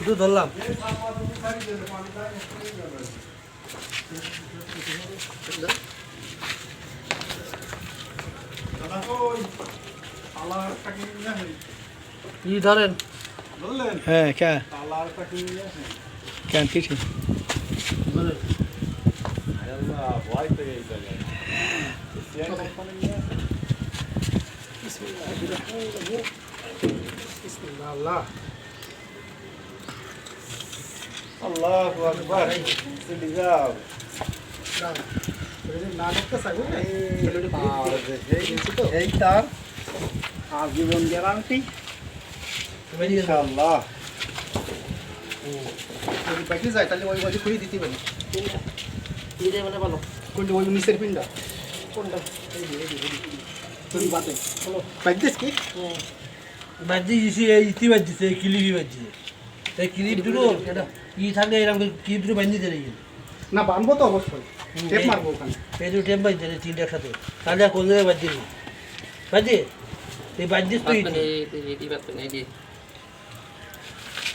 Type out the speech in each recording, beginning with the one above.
শুধু ধরলাম। ই ধরেন। হ্যাঁ কেন কিছু আল্লাহ আল্লাহু আকবার সিলিগাও এই তার আজীবন গ্যারান্টি ইনশাআল্লাহ। যদি পাইতে যায় তাহলে ওই ওই খুলে দিতে পারি। নিজে মানে ভালো কোনটা ওই নিচের পিনটা কোনটা তুমি বাতে পাইতেছ কি বাজি দিছি এই ইতি বাজিছে এই ক্লিপই বাজিছে এই ক্লিপ দুটো এটা ই থাকলে এরকম ক্লিপ দুটো বাঁধি দিতে লাগে না বানবো তো অবশ্যই টেপ মারবো ওখানে এই দুটো টেপ বাজছে তিনটে একসাথে তাহলে আর কোন জায়গায় বাজি বাজি এই বাজিস তো ইতি এই বাত নেই দি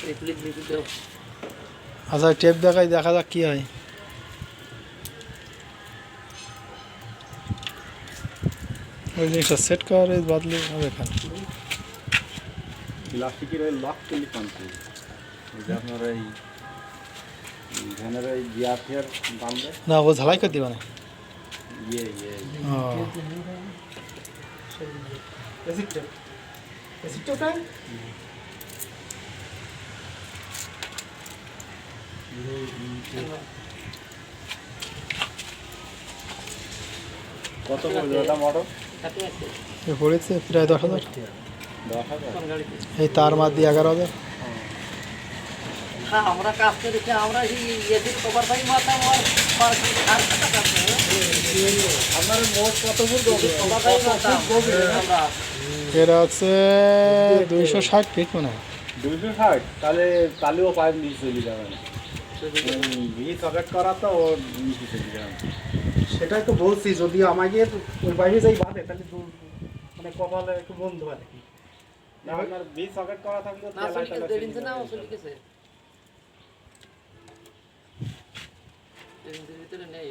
এই ক্লিপ দিতে দাও আচ্ছা টেপ দেখাই দেখা যাক কি হয় ওই জিনিসটা সেট করে বদলে হবে খান প্লাস্টিকের ওই লক তুলি কানতে ওই যে আপনার এই ভ্যানের ওই গিয়ার বাঁধবে না ও ঝালাই করে দিবা না ইয়ে ও এসিটটা এসিটটা ওটা কত পড়বে ওটা মোটর? হাতে আছে এ পড়েছে প্রায় 10,000 10,000 কোন গাড়িতে এই তার মার দিয়ে 11,000 হ্যাঁ আমরা কাজ করেছি আমরা এই এদিক কভার ভাই মাথা আমার আর টাকা আছে আপনার মোট কত পড়বে কভার ভাই মাথা আমরা এর আছে 260 ফিট মনে হয় 260 তাহলে তালিও পাইপ নিচে চলে যাবে না ভি সকেট করা তো ও নিচে চলে যাবে সেটাই তো বলছি যদি আমাকে ওই বাইরে যাই বাঁধে তাহলে মানে কপালে একটু বন্ধ হয় না আপনার ভি সকেট করা থাকলে না চলে গেছে দেড় ইঞ্চি না চলে গেছে দেড় ইঞ্চির ভিতরে নেই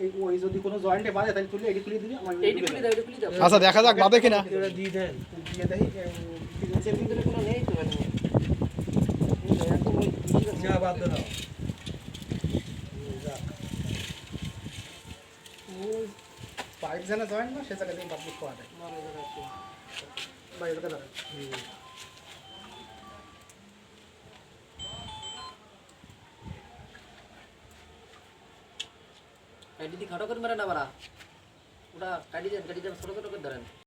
এই ওই যদি কোনো জয়েন্টে বাঁধে তাহলে তুলে এটি খুলে দিবি আমার এইটি খুলে দাও এইটি খুলে দাও আচ্ছা দেখা যাক বাদে কিনা এটা দিয়ে দেন দিয়ে দেখি নিচের ভিতরে কোনো নেই তো মানে একদম ওই যা বাদ দাও পাইপ যেন জয়েন্ট না সে জায়গা দিয়ে পাবলিক পাওয়া যায় মারা যাচ্ছে বাইরে দাঁড়ায় কাটি দি খাটো করে মারে না মারা ওটা কাটি দেন ছোট ছোট করে ধরেন